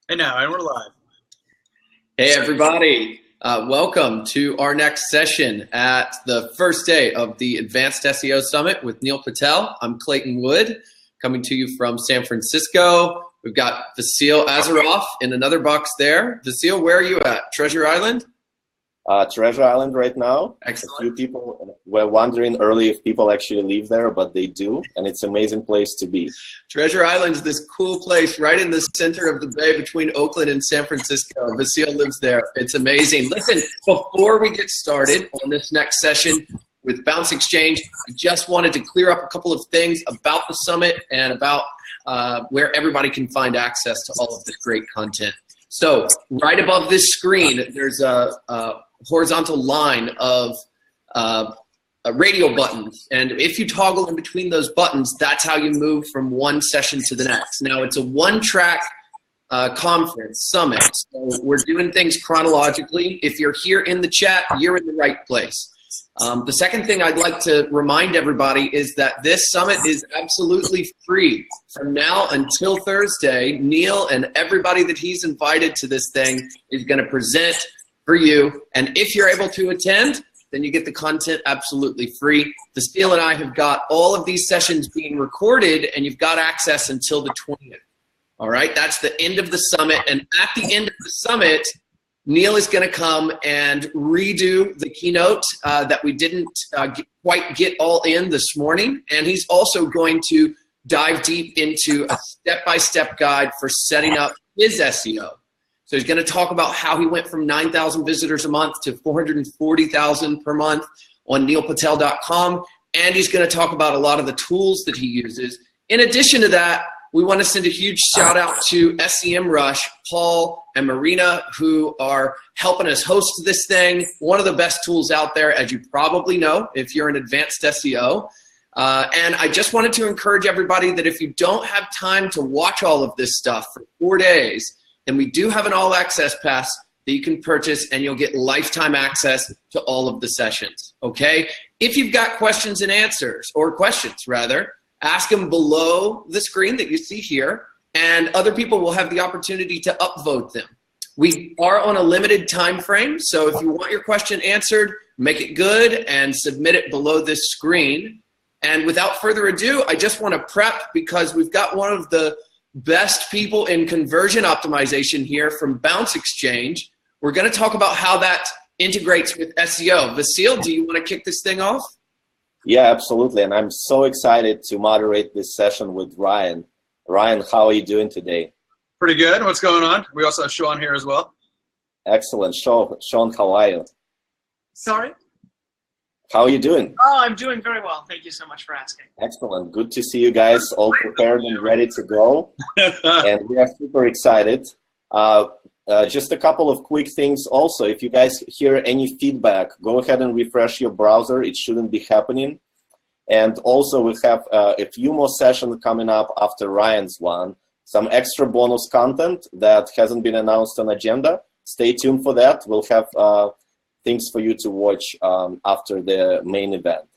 And now, and we're live. Hey, everybody. Welcome to our next session at the first day of the Advanced SEO Summit with Neil Patel. I'm Clayton Wood, coming to you from San Francisco. We've got Vasil Azaroff in another box there. Vasil, where are you at? Treasure Island? Treasure Island right now. Excellent. A few people were wondering early if people actually live there, but they do, and it's an amazing place to be. Treasure Island is this cool place right in the center of the bay between Oakland and San Francisco. Vasil lives there. It's amazing. Listen, before we get started on this next session with Bounce Exchange, I just wanted to clear up a couple of things about the summit and about where everybody can find access to all of this great content. So right above this screen, there's a horizontal line of radio buttons, and if you toggle in between those buttons, that's how you move from one session to the next. Now, it's a one-track conference summit, so we're doing things chronologically. If you're here in the chat, you're in the right place. The second thing I'd like to remind everybody is that this summit is absolutely free. From now until Thursday, Neil and everybody that he's invited to this thing is going to present for you. And if you're able to attend, then you get the content absolutely free. Vasil and I have got all of these sessions being recorded, and you've got access until the 20th. All right, that's the end of the summit. And at the end of the summit, Neil is going to come and redo the keynote that we didn't quite get all in this morning. And he's also going to dive deep into a step-by-step guide for setting up his SEO. So he's going to talk about how he went from 9,000 visitors a month to 440,000 per month on neilpatel.com. And he's going to talk about a lot of the tools that he uses. In addition to that, we want to send a huge shout out to SEMrush, Paul and Marina, who are helping us host this thing. One of the best tools out there, as you probably know, if you're an advanced SEO. And I just wanted to encourage everybody that if you don't have time to watch all of this stuff for 4 days, then we do have an all-access pass that you can purchase, and you'll get lifetime access to all of the sessions, okay? If you've got questions and answers, or questions rather, ask them below the screen that you see here, and other people will have the opportunity to upvote them. We are on a limited time frame, so if you want your question answered, make it good and submit it below this screen. And without further ado, I just want to prep, because we've got one of the best people in conversion optimization here from Bounce Exchange. We're going to talk about how that integrates with SEO. Vasil, do you want to kick this thing off? Yeah, absolutely. And I'm so excited to moderate this session with Ryan. Ryan, how are you doing today? Pretty good. What's going on? We also have Sean here as well. Excellent. Sean, how are you? Sorry? How are you doing? Oh, I'm doing very well. Thank you so much for asking. Excellent. Good to see you guys all prepared and ready to go. And we are super excited. Just a couple of quick things also. If you guys hear any feedback, go ahead and refresh your browser. It shouldn't be happening. And also we have a few more sessions coming up after Ryan's one. Some extra bonus content that hasn't been announced on agenda. Stay tuned for that. We'll have things for you to watch after the main event.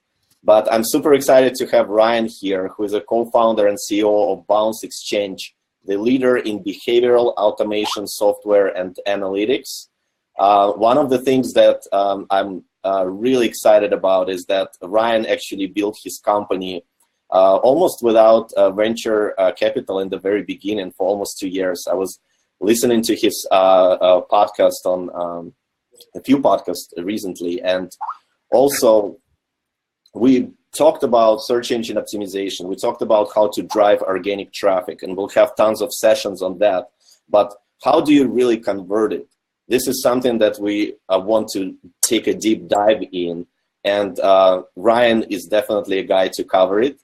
But I'm super excited to have Ryan here, who is a co-founder and CEO of Bounce Exchange, the leader in behavioral automation software and analytics. One of the things that I'm really excited about is that Ryan actually built his company almost without venture capital in the very beginning for almost 2 years. I was listening to his podcast on a few podcasts recently, and also we talked about search engine optimization. We talked about how to drive organic traffic, and we'll have tons of sessions on that. But how do you really convert it? This is something that we want to take a deep dive in, and Ryan is definitely a guy to cover it.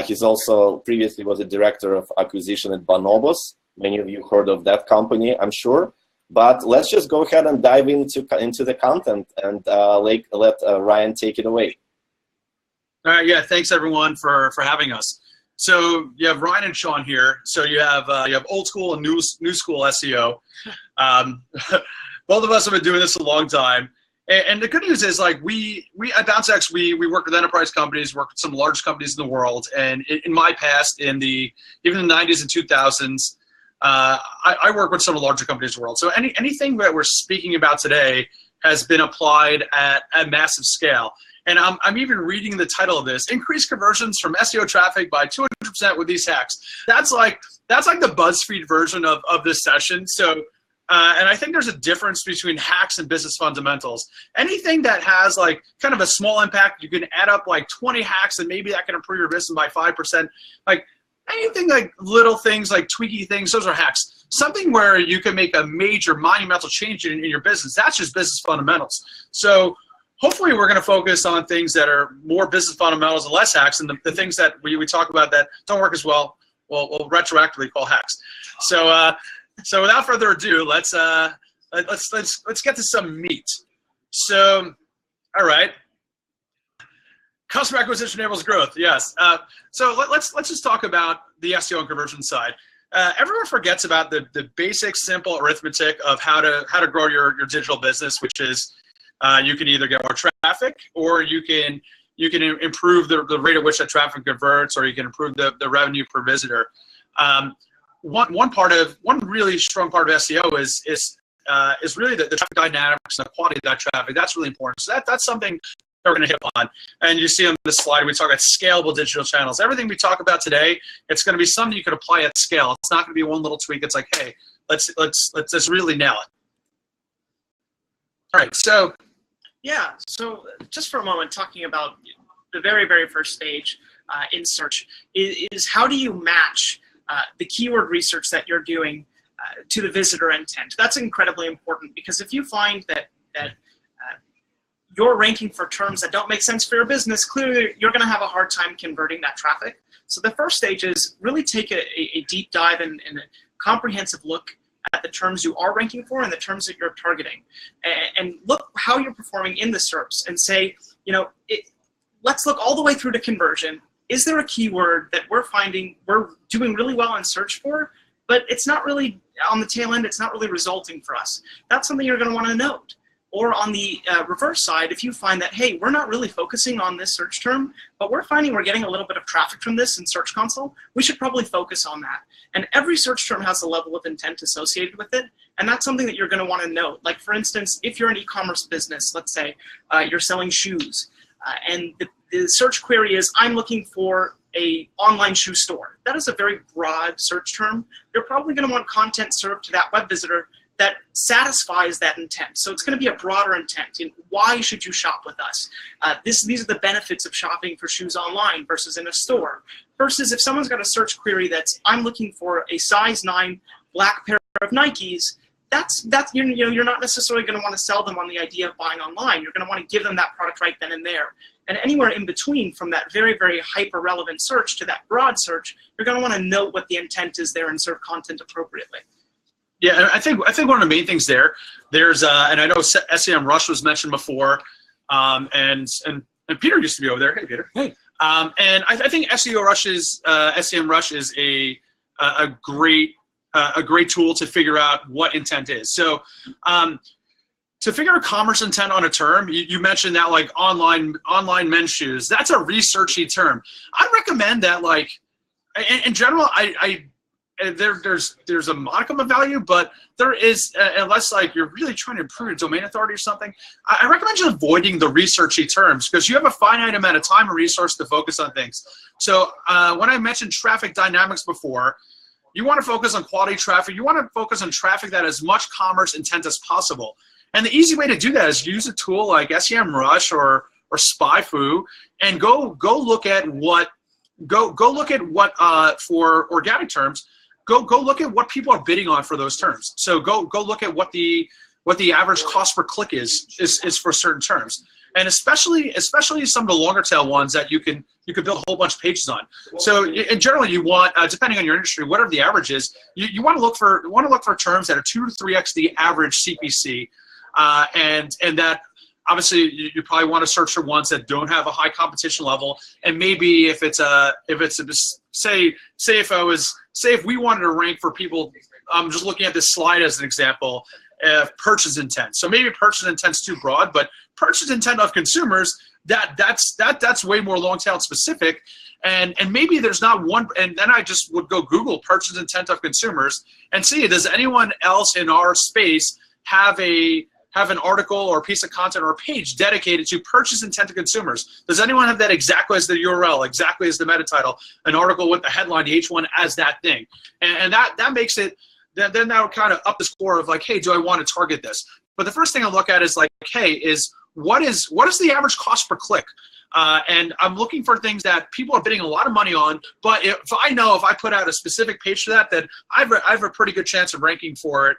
He's also previously was a director of acquisition at Bonobos. Many of you heard of that company, I'm sure. But let's just go ahead and dive into the content and let Ryan take it away. All right, yeah, thanks everyone for having us. So you have Ryan and Sean here. So you have old school and new school SEO. Both of us have been doing this a long time. And the good news is, like, we at BounceX, we work with enterprise companies, work with some large companies in the world. And in my past, even the 90s and 2000s, I work with some of the larger companies in the world. So anything that we're speaking about today has been applied at massive scale. And I'm even reading the title of this: increase conversions from SEO traffic by 200% with these hacks. That's like the BuzzFeed version of this session. So, and I think there's a difference between hacks and business fundamentals. Anything that has like kind of a small impact, you can add up like 20 hacks and maybe that can improve your business by 5%. Like anything like little things like tweaky things, those are hacks. Something where you can make a major monumental change in your business, that's just business fundamentals. So hopefully we're going to focus on things that are more business fundamentals and less hacks, and the things that we talk about that don't work as well, we'll retroactively call hacks. So so without further ado, let's get to some meat. So, all right, customer acquisition enables growth. Yes. So let's just talk about the SEO and conversion side. Everyone forgets about the basic, simple arithmetic of how to grow your digital business, which is you can either get more traffic, or you can improve the rate at which that traffic converts, or you can improve the revenue per visitor. One really strong part of SEO is really the traffic dynamics and the quality of that traffic. That's really important. So that's something we're going to hit on. And you see on this slide, we talk about scalable digital channels. Everything we talk about today, it's going to be something you can apply at scale. It's not going to be one little tweak. It's like, hey, let's really nail it. All right, so. Yeah, so just for a moment, talking about the very, very first stage in search is how do you match the keyword research that you're doing to the visitor intent. That's incredibly important, because if you find that you're ranking for terms that don't make sense for your business, clearly you're going to have a hard time converting that traffic. So the first stage is really take a deep dive and a comprehensive look at the terms you are ranking for and the terms that you're targeting, and look how you're performing in the SERPs and say, let's look all the way through to conversion. Is there a keyword that we're finding we're doing really well in search for, but it's not really on the tail end, it's not really resulting for us? That's something you're going to want to note. Or on the reverse side, if you find that, hey, we're not really focusing on this search term, but we're finding we're getting a little bit of traffic from this in Search Console, we should probably focus on that. And every search term has a level of intent associated with it, and that's something that you're going to want to note. Like, for instance, if you're an e-commerce business, let's say you're selling shoes, and the search query is, I'm looking for a online shoe store. That is a very broad search term. You're probably going to want content served to that web visitor that satisfies that intent. So it's going to be a broader intent. Why should you shop with us? These are the benefits of shopping for shoes online versus in a store. Versus if someone's got a search query that's, I'm looking for a size 9 black pair of Nikes, that's you're not necessarily going to want to sell them on the idea of buying online. You're going to want to give them that product right then and there. And anywhere in between, from that very, very hyper-relevant search to that broad search, you're going to want to note what the intent is there and serve content appropriately. Yeah, I think one of the main things there's and I know SEM Rush was mentioned before, and Peter used to be over there. Hey, Peter. Hey. And I think SEM Rush is a great tool to figure out what intent is. So to figure out commerce intent on a term, you mentioned that, like online men's shoes. That's a researchy term. I recommend that, like, in general, there's a modicum of value, but there is, unless like you're really trying to improve your domain authority or something, I recommend just avoiding the researchy terms, because you have a finite amount of time and resource to focus on things. So when I mentioned traffic dynamics before, you want to focus on quality traffic. You want to focus on traffic that has much commerce intent as possible. And the easy way to do that is use a tool like SEM Rush or SpyFu, and go look at what for organic terms. Go look at what people are bidding on for those terms. So go look at what the average cost per click is for certain terms, and especially some of the longer tail ones that you can build a whole bunch of pages on. So in general, you want, depending on your industry, whatever the average is, you want to look for terms that are 2 to 3x the average CPC, and that. Obviously, you probably want to search for ones that don't have a high competition level, and maybe if it's say if I was say if we wanted to rank for people, I'm just looking at this slide as an example, purchase intent. So maybe purchase intent's too broad, but purchase intent of consumers, that's way more long tail specific. And maybe there's not one, and then I just would go Google purchase intent of consumers and see, does anyone else in our space have an article or a piece of content or a page dedicated to purchase intent of consumers? Does anyone have that exactly as the URL, exactly as the meta title, an article with the headline, the H1 as that thing? And that makes it, then that would kind of up the score of like, hey, do I want to target this? But the first thing I look at is like, hey, what is the average cost per click? And I'm looking for things that people are bidding a lot of money on, but if I put out a specific page for that, I have a pretty good chance of ranking for it,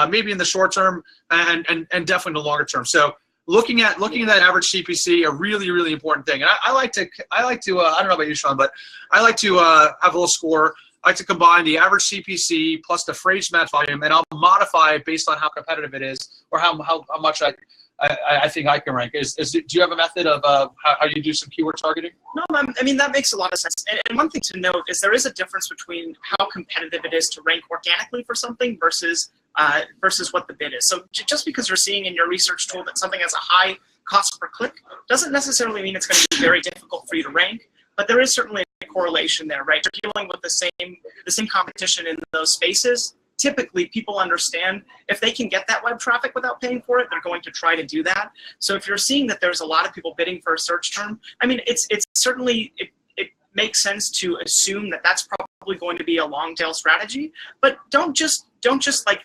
maybe in the short term and definitely in the longer term. So looking at that average CPC, a really, really important thing. And I like to I don't know about you, Sean, but I like to have a little score. I like to combine the average CPC plus the phrase match volume, and I'll modify it based on how competitive it is or how much I think I can rank. Do you have a method of how you do some keyword targeting? No, I mean, that makes a lot of sense. And one thing to note is there is a difference between how competitive it is to rank organically for something versus what the bid is. So just because you're seeing in your research tool that something has a high cost per click doesn't necessarily mean it's going to be very difficult for you to rank, but there is certainly a correlation there, right? You're dealing with the same competition in those spaces. Typically, people understand if they can get that web traffic without paying for it, they're going to try to do that. So if you're seeing that there's a lot of people bidding for a search term, I mean, it's certainly, it makes sense to assume that that's probably going to be a long tail strategy, but don't just like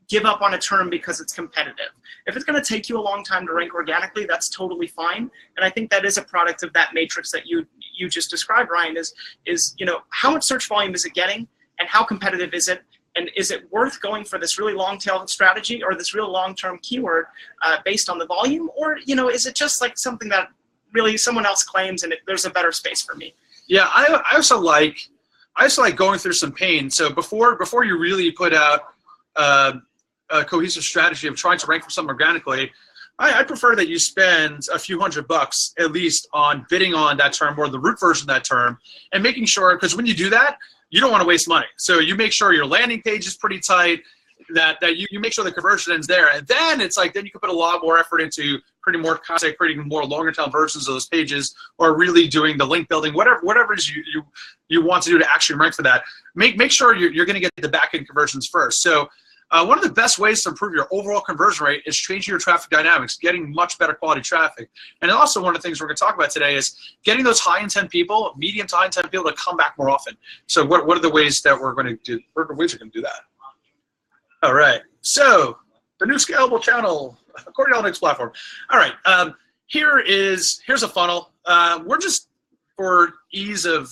give up on a term because it's competitive. If it's going to take you a long time to rank organically, that's totally fine. And I think that is a product of that matrix that you just described, Ryan, is how much search volume is it getting and how competitive is it? And is it worth going for this really long tail strategy or this real long-term keyword based on the volume? Or, is it just like something that really someone else claims and there's a better space for me? Yeah, I also like going through some pain. So before you really put out a cohesive strategy of trying to rank for something organically, I prefer that you spend a few $100 at least on bidding on that term or the root version of that term and making sure, because when you do that, you don't want to waste money. So you make sure your landing page is pretty tight, that you make sure the conversion ends there. And then it's like, then you can put a lot more effort into creating more content, creating more longer tail versions of those pages, or really doing the link building, whatever it is you want to do to actually rank for that. Make sure you're going to get the back end conversions first. So one of the best ways to improve your overall conversion rate is changing your traffic dynamics, getting much better quality traffic. And also one of the things we're going to talk about today is getting those high intent people, medium to high intent people to come back more often. So what are the ways that we're going to do? What are the ways we're going to do that? All right. So the new scalable channel according to analytics platform. All right. Here's a funnel. We're just, for ease of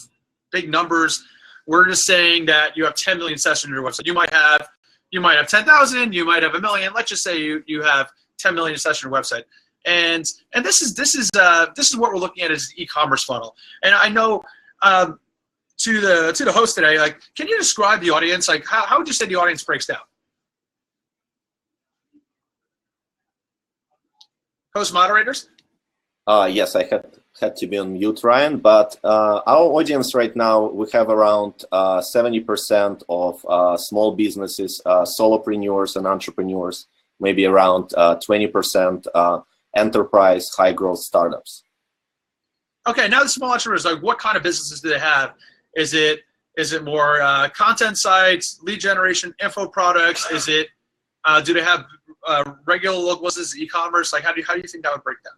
big numbers, we're just saying that you have 10 million sessions on your website. You might have 10,000, you might have 1 million. Let's just say you have 10 million sessions on your website, and this is what we're looking at as the e-commerce funnel. And I know to the host today, like, can you describe the audience? Like, how would you say the audience breaks down? Host moderators? Yes, I had to be on mute, Ryan, but our audience right now, we have around 70% of small businesses, solopreneurs and entrepreneurs, maybe around 20% enterprise, high growth startups. Okay, now the small entrepreneurs, like, what kind of businesses do they have? Is it more content sites, lead generation, info products? Is it do they have regular business, e-commerce? Like, how do you think that would break down?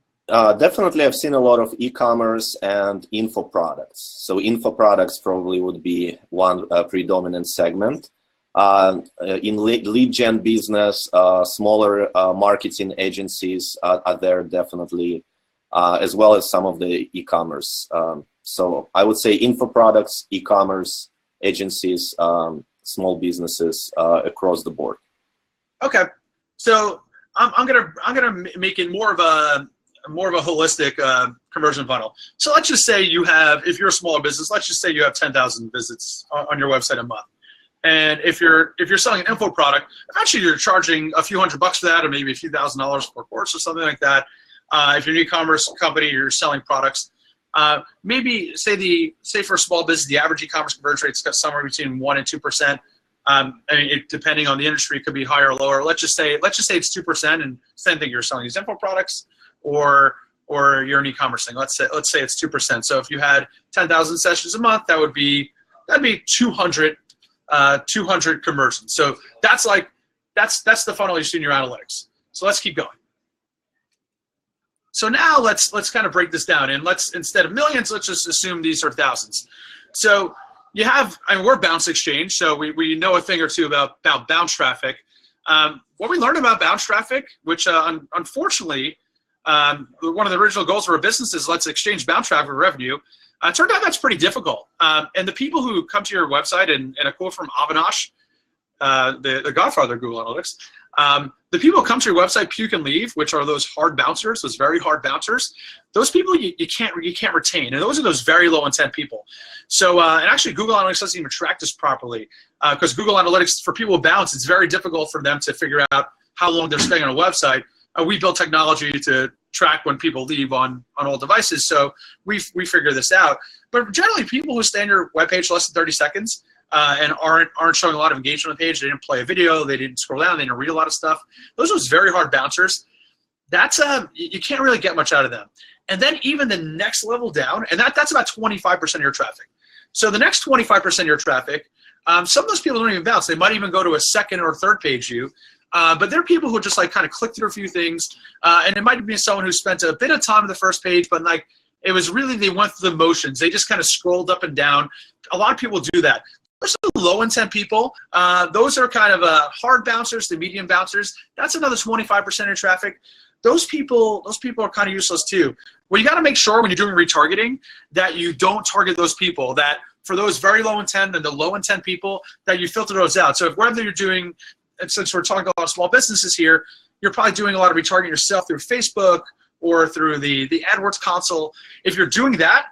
Definitely, I've seen a lot of e-commerce and info products. So info products probably would be one predominant segment. In lead gen business, smaller marketing agencies are there definitely, as well as some of the e-commerce. So I would say info products, e-commerce, agencies, small businesses across the board. Okay, so I'm gonna make it more of a holistic conversion funnel. So let's just say if you're a smaller business, let's just say you have 10,000 visits on your website a month. And if you're selling an info product, actually you're charging a few $100 for that, or maybe a few $1,000s per course or something like that. If you're an e-commerce company, you're selling products. Maybe say for a small business, the average e-commerce conversion rate's got somewhere between 1% and 2%. I mean, depending on the industry, it could be higher or lower. Let's just say it's 2%, and same thing, you're selling these info products, or you're an e-commerce thing. Let's say it's 2%. So if you had 10,000 sessions a month, that'd be 200 conversions. So that's the funnel you see in your analytics. So let's keep going. So now let's kind of break this down, and instead of millions, let's just assume these are thousands. So you have, I mean, we're Bounce Exchange, so we know a thing or two about bounce traffic. What we learned about bounce traffic, which unfortunately, one of the original goals of our business is let's exchange bounce traffic for revenue. Turned out that's pretty difficult. And the people who come to your website, and a quote from Avinash, the godfather of Google Analytics, the people who come to your website puke and leave, which are those hard bouncers, those very hard bouncers. Those people you can't retain, and those are those very low intent people. So and actually Google Analytics doesn't even track this properly, because Google Analytics, for people who bounce, it's very difficult for them to figure out how long they're staying on a website. We built technology to track when people leave on all devices, so we figure this out. But generally, people who stay on your webpage less than 30 seconds and aren't showing a lot of engagement on the page, they didn't play a video, they didn't scroll down, they didn't read a lot of stuff. Those are very hard bouncers. That's you can't really get much out of them. And then even the next level down, and that's about 25% of your traffic. So the next 25% of your traffic, some of those people don't even bounce. They might even go to a second or third page view. But there are people who just like kind of click through a few things, and it might be someone who spent a bit of time on the first page, but like it was really, they went through the motions. They just kind of scrolled up and down. A lot of people do that. There's some low intent people. Those are kind of hard bouncers, the medium bouncers. That's another 25% of your traffic. Those people are kind of useless too. Well, you got to make sure when you're doing retargeting that you don't target those people. That for those very low intent and the low intent people, that you filter those out. So if whether you're doing, and since we're talking a lot of small businesses here, you're probably doing a lot of retargeting yourself through Facebook or through the AdWords console. If you're doing that,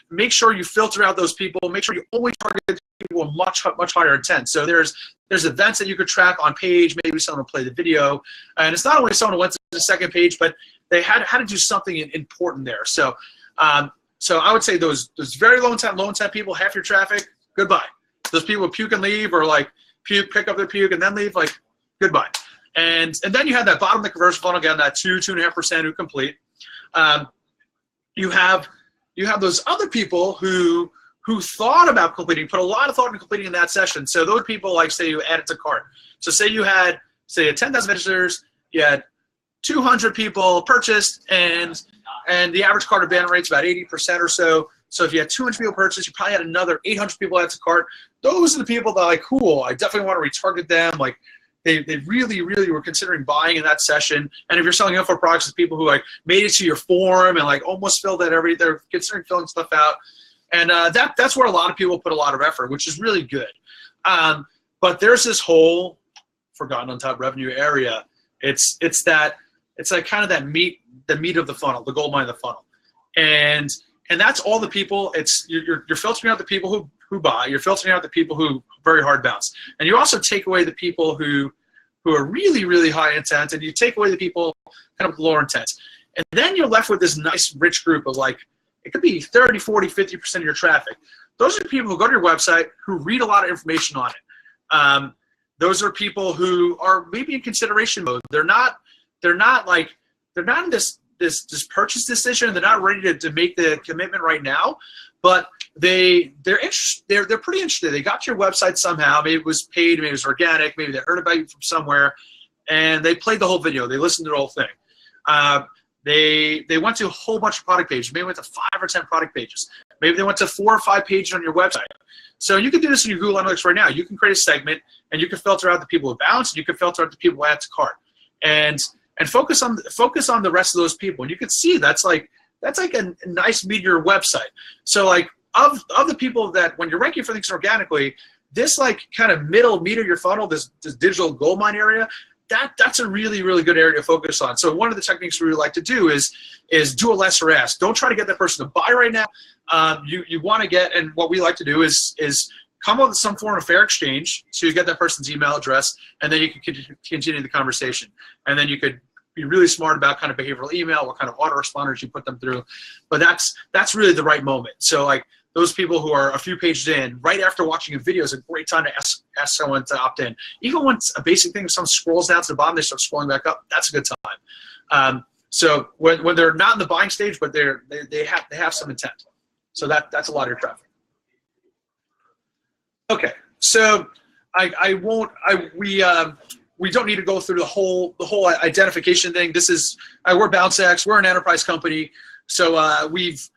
make sure you filter out those people. Make sure you only target people with much higher intent. So there's events that you could track on page. Maybe someone will play the video, and it's not only someone who went to the second page, but they had to do something important there. So so I would say those very low intent people, half your traffic, goodbye. Those people puke and leave, or like puke, pick up their puke, and then leave, like goodbye. And then you have that bottom of the conversion funnel, again, that 2.5% who complete. You have those other people who thought about completing, put a lot of thought into completing in that session. So those people, like say you add it to cart. So say you had 10,000 visitors, you had 200 people purchased, and the average cart abandonment rate's about 80% or so. So if you had 200 people purchase, you probably had another 800 people add to cart. Those are the people that are like, cool, I definitely want to retarget them. Like they really, really were considering buying in that session. And if you're selling info products, it's people who like made it to your form and like almost filled that they're considering filling stuff out. And that's where a lot of people put a lot of effort, which is really good. But there's this whole forgotten untapped revenue area. It's like kind of the meat of the funnel, the gold mine of the funnel. And that's all the people. You're filtering out the people who buy. You're filtering out the people who very hard bounce. And you also take away the people who are really, really high intent, and you take away the people kind of lower intent. And then you're left with this nice rich group of like, it could be 30, 40, 50% of your traffic. Those are the people who go to your website, who read a lot of information on it. Those are people who are maybe in consideration mode. They're not in this purchase decision. They're not ready to make the commitment right now, but they're pretty interested. They got to your website somehow. Maybe it was paid, maybe it was organic, maybe they heard about you from somewhere, and they played the whole video. They listened to the whole thing. They went to a whole bunch of product pages. Maybe went to 5 or 10 product pages. Maybe they went to 4 or 5 pages on your website. So you can do this in your Google Analytics right now. You can create a segment, and you can filter out the people who bounce, and you can filter out the people who add to cart, and focus on the rest of those people. And you can see that's like a nice meat of your website. So like of the people that when you're ranking for things organically, this like kind of middle meat of your funnel, this digital gold mine area, that's a really, really good area to focus on. So one of the techniques we really like to do is do a lesser ask. Don't try to get that person to buy right now. You want to get, and what we like to do is come up with some form of fair exchange to get that person's email address, and then you can continue the conversation. And then you could be really smart about kind of behavioral email, what kind of autoresponders you put them through. But that's really the right moment. So like those people who are a few pages in, right after watching a video is a great time to ask someone to opt in. Even when it's a basic thing, if someone scrolls down to the bottom, they start scrolling back up, that's a good time. So when they're not in the buying stage, but they have some intent. So that's a lot of your traffic. Okay, so we don't need to go through the whole identification thing. This is we're BounceX. We're an enterprise company, so we've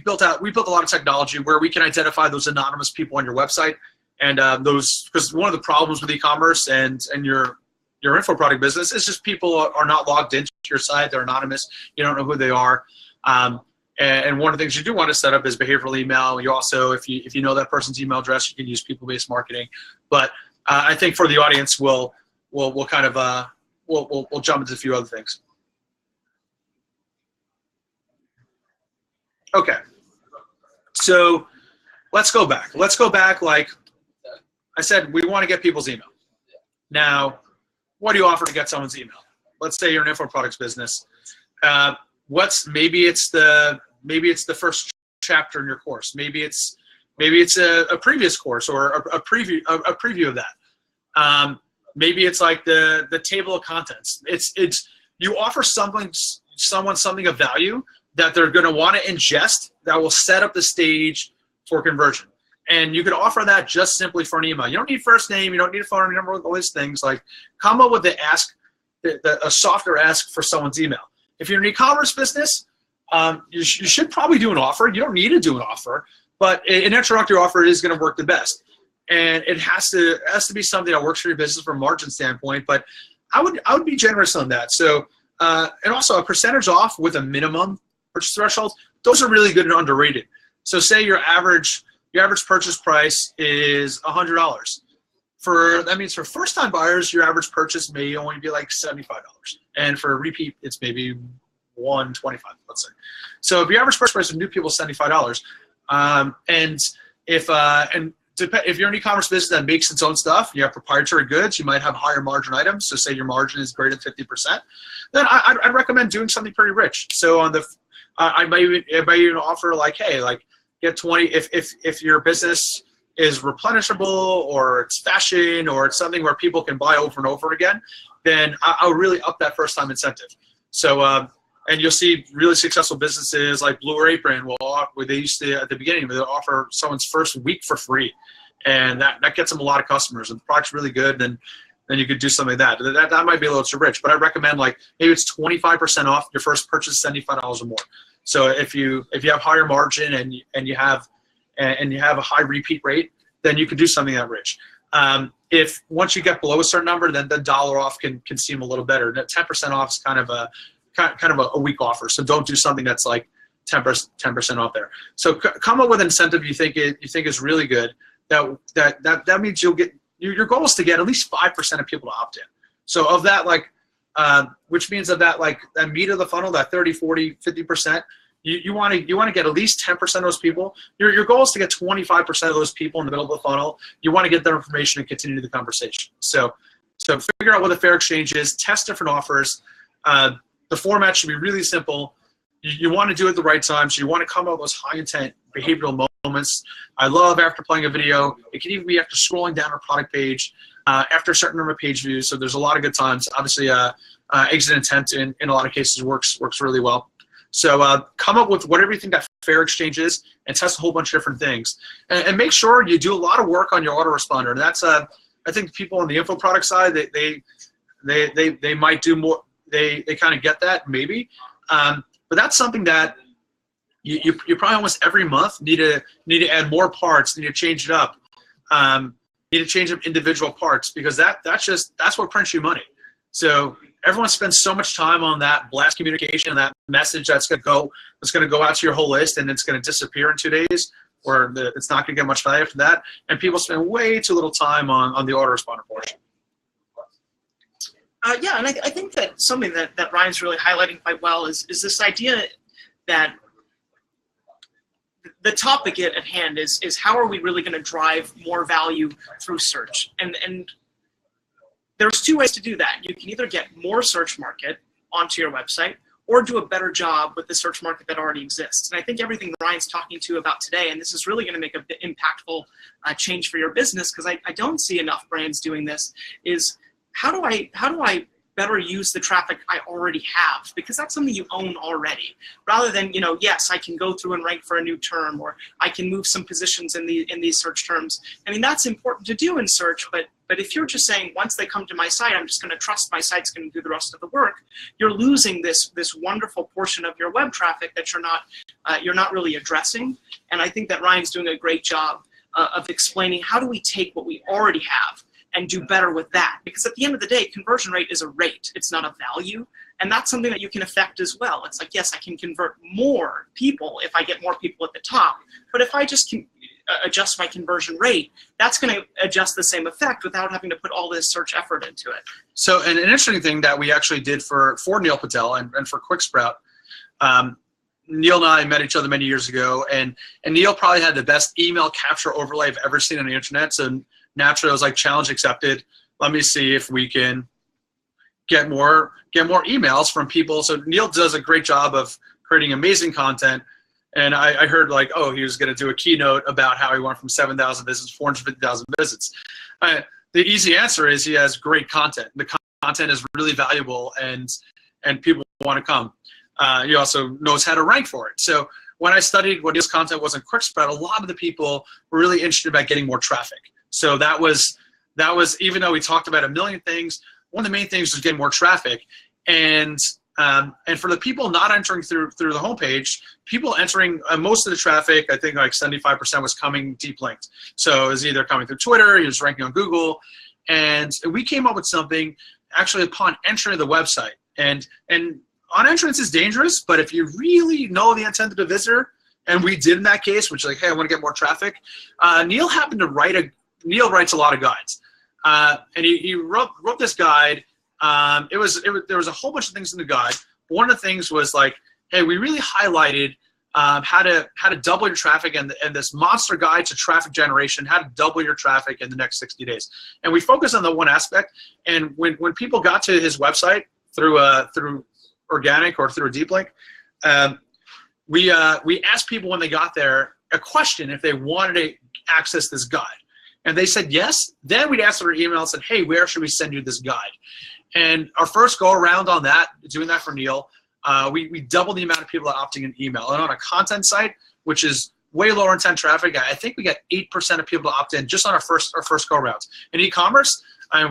built a lot of technology where we can identify those anonymous people on your website, and because one of the problems with e-commerce and your info product business is just people are not logged into your site. They're anonymous. You don't know who they are. And one of the things you do want to set up is behavioral email. You also, if you know that person's email address, you can use people-based marketing. But I think for the audience, we'll kind of we'll jump into a few other things. Okay, so let's go back. Let's go back. Like I said, we want to get people's email. Now, what do you offer to get someone's email? Let's say you're an info products business. Maybe it's the first chapter in your course. Maybe it's a previous course or a preview of that. Maybe it's like the table of contents. It's you offer someone something of value that they're going to want to ingest that will set up the stage for conversion. And you can offer that just simply for an email. You don't need first name. You don't need a phone number. All these things. Like come up with a softer ask for someone's email. If you're an e-commerce business, you should probably do an offer. You don't need to do an offer, but an introductory offer is going to work the best. And it has to be something that works for your business from a margin standpoint. But I would be generous on that. So and also a percentage off with a minimum purchase threshold. Those are really good and underrated. So say your average purchase price is $100. That means for first-time buyers, your average purchase may only be like $75, and for a repeat, it's maybe $125, let's say. So if your average purchase price of new people is $75, and if you're an e-commerce business that makes its own stuff, you have proprietary goods, you might have higher margin items. So say your margin is greater than 50%, then I'd recommend doing something pretty rich. So I might even offer like, hey, like get 20 if your business is replenishable or it's fashion or it's something where people can buy over and over again, then I'll really up that first time incentive. So and you'll see really successful businesses like Blue Apron where they used to at the beginning they'll offer someone's first week for free, and that gets them a lot of customers. And the product's really good, then you could do something like that. That might be a little too rich, but I recommend like maybe it's 25% off your first purchase, $75 or more. So if you have higher margin and you have a high repeat rate, then you can do something that rich. If once you get below a certain number, then the dollar off can seem a little better. 10% off is kind of a weak offer. So don't do something that's like 10% off there. So come up with an incentive you think is really good. That means you'll get your goal is to get at least 5% of people to opt in. So of that, like, which means of that, like that meat of the funnel, that 30, 40, 50%, you want to get at least 10% of those people. Your goal is to get 25% of those people in the middle of the funnel. You want to get their information and continue the conversation. So figure out what the fair exchange is, test different offers. The format should be really simple. You want to do it at the right time. So you want to come up with those high intent behavioral moments. I love after playing a video. It can even be after scrolling down a product page, after a certain number of page views. So there's a lot of good times. Obviously, exit intent in a lot of cases works really well. So come up with whatever you think that fair exchange is and test a whole bunch of different things. And make sure you do a lot of work on your autoresponder. And that's, I think people on the info product side, they might do more. They kind of get that maybe. But that's something that you probably almost every month need to add more parts, need to change it up, need to change up individual parts, because that's what prints you money. So everyone spends so much time on that blast communication, that message that's going to go out to your whole list, and it's going to disappear in 2 days, or it's not going to get much value after that. And people spend way too little time on the autoresponder portion. Yeah, and I think that something that Ryan's really highlighting quite well is this idea that the topic at hand is how are we really going to drive more value through search? And there's two ways to do that. You can either get more search market onto your website, or do a better job with the search market that already exists. And I think everything Ryan's talking to about today, and this is really going to make a bit impactful change for your business, because I don't see enough brands doing this, is how do I better use the traffic I already have? Because that's something you own already. Rather than, yes, I can go through and rank for a new term, or I can move some positions in these search terms. I mean, that's important to do in search, but if you're just saying, once they come to my site, I'm just going to trust my site's going to do the rest of the work, you're losing this wonderful portion of your web traffic that you're not really addressing. And I think that Ryan's doing a great job of explaining how do we take what we already have and do better with that. Because at the end of the day, conversion rate is a rate. It's not a value. And that's something that you can affect as well. It's like, yes, I can convert more people if I get more people at the top. But if I just can adjust my conversion rate, that's going to adjust the same effect without having to put all this search effort into it. So an interesting thing that we actually did for Neil Patel and for QuickSprout, Neil and I met each other many years ago, and Neil probably had the best email capture overlay I've ever seen on the internet. So naturally, I was like, challenge accepted. Let me see if we can get more emails from people. So Neil does a great job of creating amazing content. And I heard like, oh, he was going to do a keynote about how he went from 7,000 visits to 450,000 visits. The easy answer is he has great content. The content is really valuable, and people want to come. He also knows how to rank for it. So when I studied what his content was in QuickSprout, a lot of the people were really interested about getting more traffic. So that was even though we talked about a million things, one of the main things was getting more traffic. And for the people not entering through the homepage, people entering most of the traffic, I think like 75% was coming deep linked. So it was either coming through Twitter, he was ranking on Google, and we came up with something actually upon entering the website. And on entrance is dangerous, but if you really know the intent of the visitor, and we did in that case, which is like, hey, I want to get more traffic. Neil happened to Neil writes a lot of guides, and he wrote this guide. There was a whole bunch of things in the guide. One of the things was like, hey, we really highlighted how to double your traffic and this monster guide to traffic generation, how to double your traffic in the next 60 days. And we focused on the one aspect. And when people got to his website through organic or through a deep link, we asked people when they got there a question if they wanted to access this guide. And they said yes. Then we'd ask their email and said, hey, where should we send you this guide? And our first go around on that, doing that for Neil, we doubled the amount of people that opting in email. And on a content site, which is way lower intent traffic, I think we got 8% of people to opt in just on our first go rounds. In e-commerce,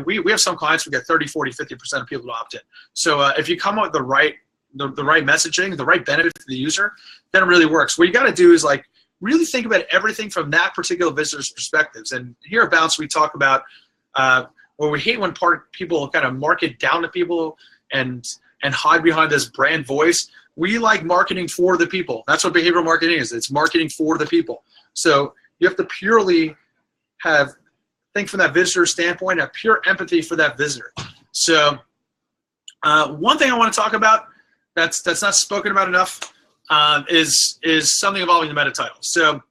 we have some clients we get 30, 40, 50% of people to opt in. So if you come up with the right messaging, the right benefit to the user, then it really works. What you got to do is like really think about everything from that particular visitor's perspectives. And here at Bounce, we talk about where we hate when people kind of market down to people and hide behind this brand voice. We like marketing for the people. That's what behavioral marketing is. It's marketing for the people. So you have to purely think from that visitor standpoint, have pure empathy for that visitor. So one thing I want to talk about that's not spoken about enough is something involving the meta title. So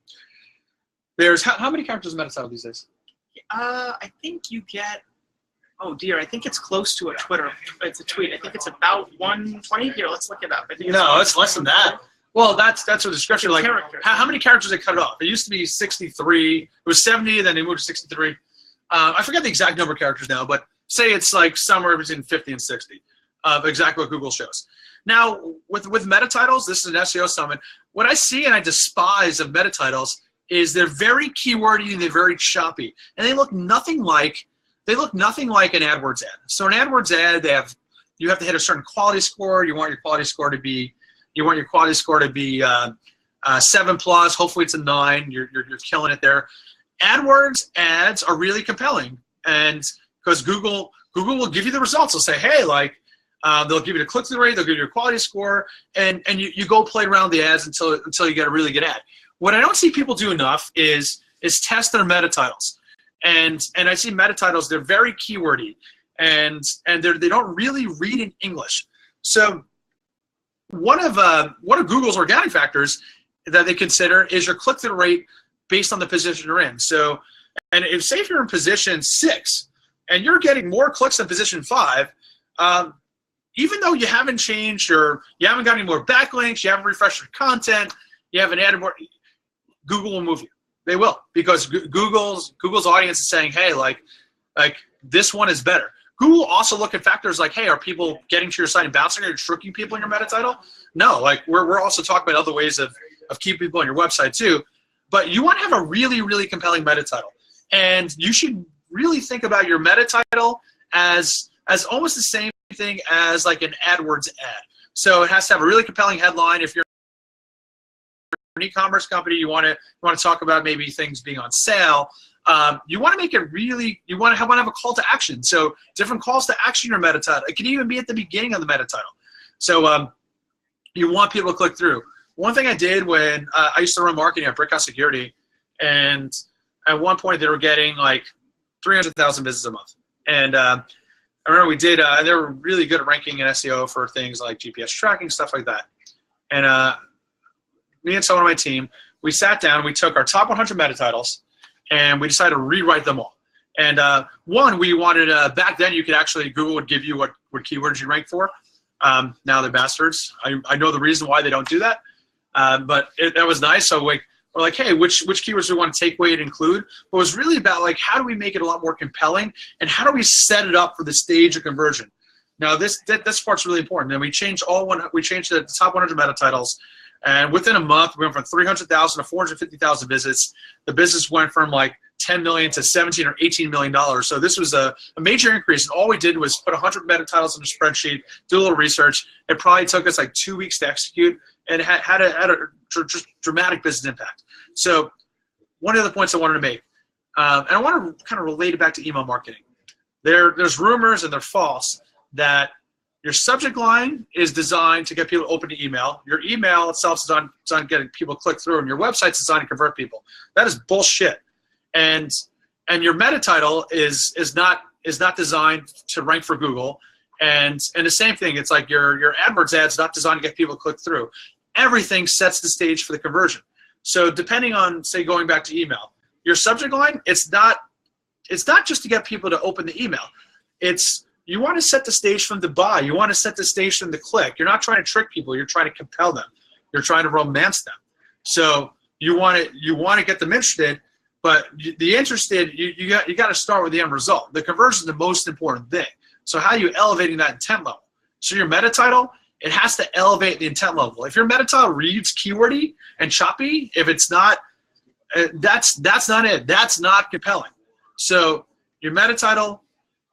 there's how many characters in meta title these days? I think you get, oh dear, I think it's close to a Twitter. It's a tweet. I think it's about 120. Here, let's look it up. I think it's less than that. Well, that's a description. Like how many characters they cut it off? It used to be 63. It was 70, then they moved to 63. I forget the exact number of characters now, but say it's like somewhere between 50 and 60 of exactly what Google shows. Now, with meta titles, this is an SEO summit. What I see and I despise of meta titles is they're very keywordy and they're very choppy, and they look nothing like an AdWords ad. So an AdWords ad, you have to hit a certain quality score. You want your quality score to be 7+. Hopefully it's a 9. You're killing it there. AdWords ads are really compelling, and because Google will give you the results. They'll say, hey, like they'll give you the click-through rate, they'll give you your quality score, and you go play around the ads until you get a really good ad. What I don't see people do enough is test their meta titles, and I see meta titles, they're very keywordy, and they don't really read in English. So one of Google's organic factors that they consider is your click-through rate based on the position you're in. So, and if you're in position 6 and you're getting more clicks than position 5, even though you haven't changed or you haven't got any more backlinks, you haven't refreshed your content, you haven't added more, Google will move you. They will, because Google's audience is saying, hey, like this one is better. Google also look at factors like, hey, are people getting to your site and bouncing? Are you tricking people in your meta title? No, like we're also talking about other ways of keeping people on your website too. But you want to have a really, really compelling meta title. And you should really think about your meta title as almost the same thing as like an AdWords ad. So it has to have a really compelling headline. If you're an e-commerce company, you want to talk about maybe things being on sale. You want to make it really, you want to have a call to action. So different calls to action in your meta title. It can even be at the beginning of the meta title. So you want people to click through. One thing I did when I used to run marketing at Brickhouse Security, and at one point they were getting like 300,000 visits a month. And I remember we did, they were really good at ranking in SEO for things like GPS tracking, stuff like that. And me and someone on my team, we sat down, we took our top 100 meta titles, and we decided to rewrite them all. And one, we wanted, back then you could actually, Google would give you what keywords you rank for. Now they're bastards. I know the reason why they don't do that, but that was nice. So we're like, hey, which keywords do we want to take away and include? But it was really about like, how do we make it a lot more compelling, and how do we set it up for the stage of conversion? Now this part's really important. And we changed the top 100 meta titles. And within a month, we went from 300,000 to 450,000 visits. The business went from like 10 million to 17 or 18 million dollars. So this was a major increase. And all we did was put 100 meta titles in a spreadsheet, do a little research. It probably took us like 2 weeks to execute, and had a dramatic business impact. So one of the points I wanted to make, and I want to kind of relate it back to email marketing. There's rumors, and they're false, that your subject line is designed to get people to open the email. Your email itself is designed to get people to click through, and your website's designed to convert people. That is bullshit. And your meta title is not designed to rank for Google. And the same thing, it's like your AdWords ad's not designed to get people to click through. Everything sets the stage for the conversion. So depending on, say, going back to email, your subject line, it's not just to get people to open the email. You want to set the stage from the buy. You want to set the stage from the click. You're not trying to trick people. You're trying to compel them. You're trying to romance them. So you want to get them interested, but the interested, you got to start with the end result. The conversion is the most important thing. So how are you elevating that intent level? So your meta title, it has to elevate the intent level. If your meta title reads keywordy and choppy, if it's not, that's not it. That's not compelling. So your meta title,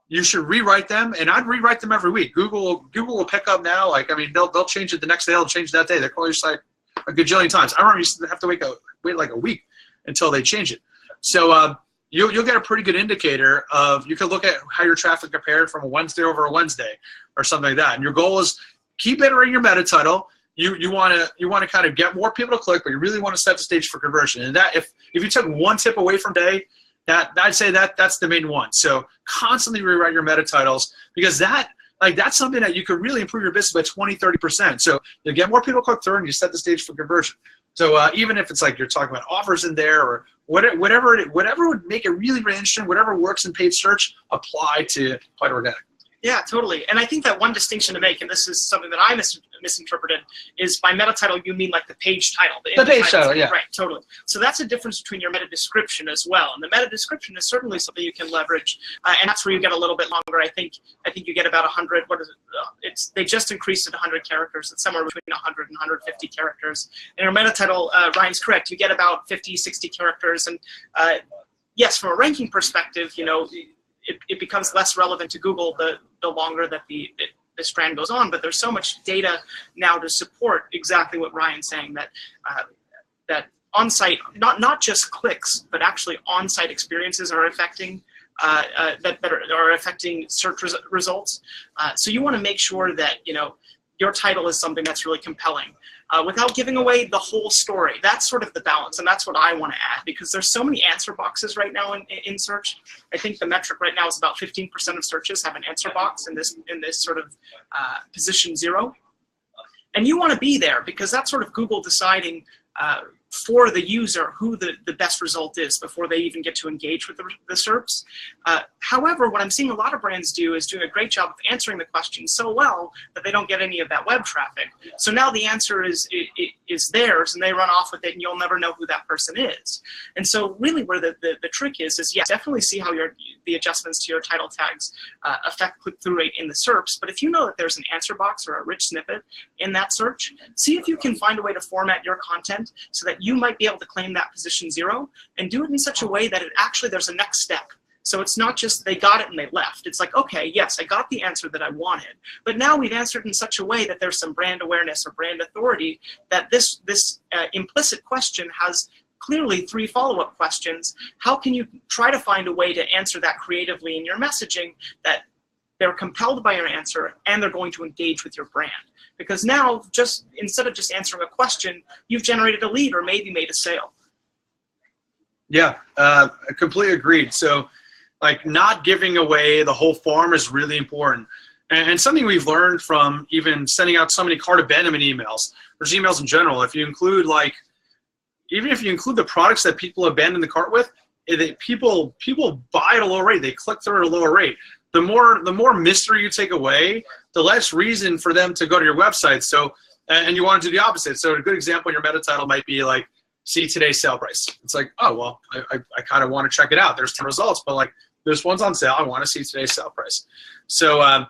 you should rewrite them, and I'd rewrite them every week. Google will pick up now. Like, I mean, they'll change it the next day. They'll change that day. They'll call your site a gajillion times. I remember you used to have to wait like a week until they change it. So you'll get a pretty good indicator of, you can look at how your traffic compared from a Wednesday over a Wednesday or something like that. And your goal is keep iterating your meta title. You want to kind of get more people to click, but you really want to set the stage for conversion. And that if you took one tip away from day, I'd say that's the main one. So constantly rewrite your meta titles, because that's something that you could really improve your business by 20-30%. So you get more people to click through, and you set the stage for conversion. So even if it's like you're talking about offers in there, or whatever would make it really, really interesting, whatever works in paid search, apply to organic. Yeah, totally. And I think that one distinction to make, and this is something that I misinterpreted, is by meta title you mean like the page title. The page title, yeah. Right, totally. So that's a difference between your meta description as well. And the meta description is certainly something you can leverage, and that's where you get a little bit longer. I think you get about 100. What is it? They just increased it 100 characters. It's somewhere between 100 and 150 characters. And your meta title, Ryan's correct. You get about 50, 60 characters, and yes, from a ranking perspective, it becomes less relevant to Google the longer that the strand goes on. But there's so much data now to support exactly what Ryan's saying, that on-site, not just clicks, but actually on-site experiences are affecting that are affecting search results. So you want to make sure that your title is something that's really compelling, without giving away the whole story. That's sort of the balance, and that's what I want to add, because there's so many answer boxes right now in search. I think the metric right now is about 15% of searches have an answer box in this sort of position 0. And you want to be there, because that's sort of Google deciding for the user who the best result is before they even get to engage with the SERPs. However, what I'm seeing a lot of brands do is doing a great job of answering the question so well that they don't get any of that web traffic. So now the answer is theirs, and they run off with it, and you'll never know who that person is. And so really where the trick is yes, definitely see how the adjustments to your title tags affect click-through rate in the SERPs. But if you know that there's an answer box or a rich snippet in that search, see if you can find a way to format your content so that you might be able to claim that position 0, and do it in such a way that there's a next step. So it's not just they got it and they left. It's like, okay, yes, I got the answer that I wanted, but now we've answered in such a way that there's some brand awareness or brand authority, that this implicit question has clearly 3 follow-up questions. How can you try to find a way to answer that creatively in your messaging that they're compelled by your answer and they're going to engage with your brand? Because now, instead of just answering a question, you've generated a lead or maybe made a sale. Yeah, completely agreed. So, like, not giving away the whole farm is really important. And something we've learned from even sending out so many cart abandonment emails, or just emails in general, if you include, like, even if you include the products that people abandon the cart with, people buy at a lower rate. They click through at a lower rate. The more mystery you take away, the less reason for them to go to your website. So, and you want to do the opposite. So a good example in your meta title might be like, see today's sale price. It's like, oh, well, I kind of want to check it out. There's 10 results, but like, this one's on sale. I want to see today's sale price. So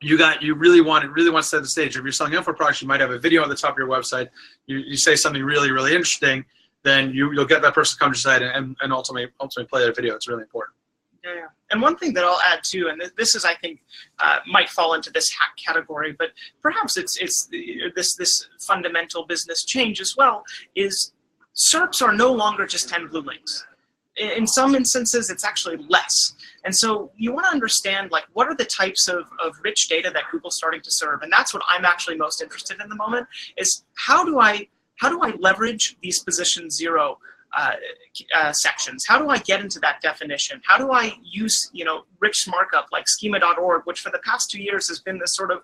you really want to set the stage. If you're selling info products, you might have a video on the top of your website. You say something really, really interesting, then you'll get that person to come to your site and ultimately play that video. It's really important. Yeah. And one thing that I'll add too, and this is, I think, might fall into this hack category, but perhaps it's this fundamental business change as well, is SERPs are no longer just 10 blue links. In some instances, it's actually less. And so you want to understand, like, what are the types of rich data that Google's starting to serve? And that's what I'm actually most interested in the moment, is how do I leverage these position 0 sections? How do I get into that definition? How do I use, rich markup like schema.org, which for the past 2 years has been this sort of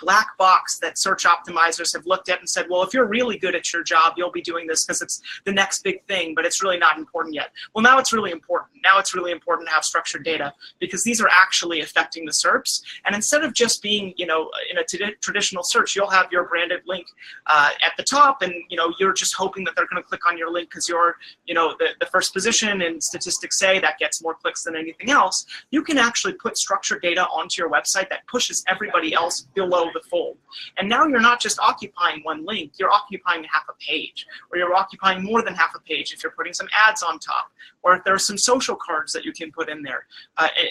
black box that search optimizers have looked at and said, well, if you're really good at your job, you'll be doing this because it's the next big thing, but it's really not important yet. Well, now it's really important. Now it's really important to have structured data, because these are actually affecting the SERPs. And instead of just being, in a traditional search, you'll have your branded link at the top, and you're just hoping that they're going to click on your link because you're the first position, and statistics say that gets more clicks than anything else. You can actually put structured data onto your website that pushes everybody else below the fold. And now you're not just occupying one link, you're occupying half a page, or you're occupying more than half a page if you're putting some ads on top, or if there are some social cards that you can put in there.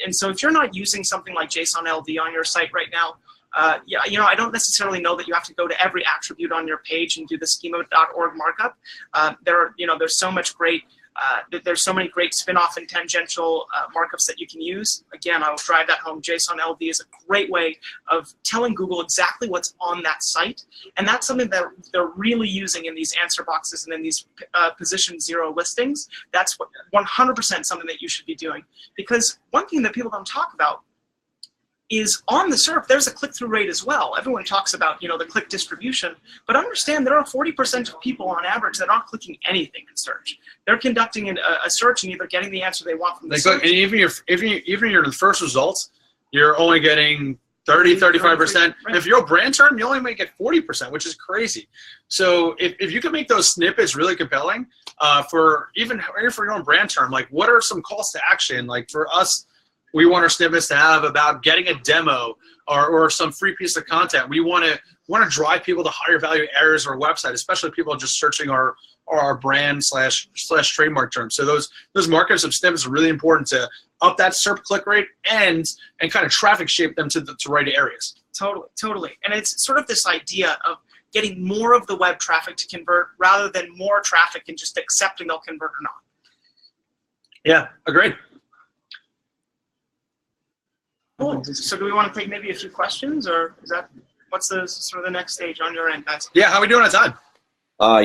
And so if you're not using something like JSON LD on your site right now, I don't necessarily know that you have to go to every attribute on your page and do the schema.org markup. There's so much great, there's so many great spin-off and tangential markups that you can use. Again, I will drive that home. JSON LD is a great way of telling Google exactly what's on that site, and that's something that they're really using in these answer boxes and in these position 0 listings. That's 100% something that you should be doing, because one thing that people don't talk about is on the SERP, there's a click-through rate as well. Everyone talks about, the click distribution, but understand there are 40% of people on average that aren't clicking anything in search. They're conducting a search and either getting the answer they want from the search. And even you're the first results, you're only getting 30, 35%. Right. If you're a brand term, you only might get 40%, which is crazy. So if you can make those snippets really compelling, for your own brand term, like, what are some calls to action? Like, for us, we want our snippets to have about getting a demo or some free piece of content. We want to drive people to higher value areas of our website, especially people just searching our brand slash trademark terms. So those markups of snippets are really important to up that SERP click rate and kind of traffic shape them to right areas. Totally. And it's sort of this idea of getting more of the web traffic to convert rather than more traffic and just accepting they'll convert or not. Yeah, agreed. Cool. So do we want to take maybe a few questions, or what's the sort of the next stage on your end, guys? Yeah, how are we doing on time?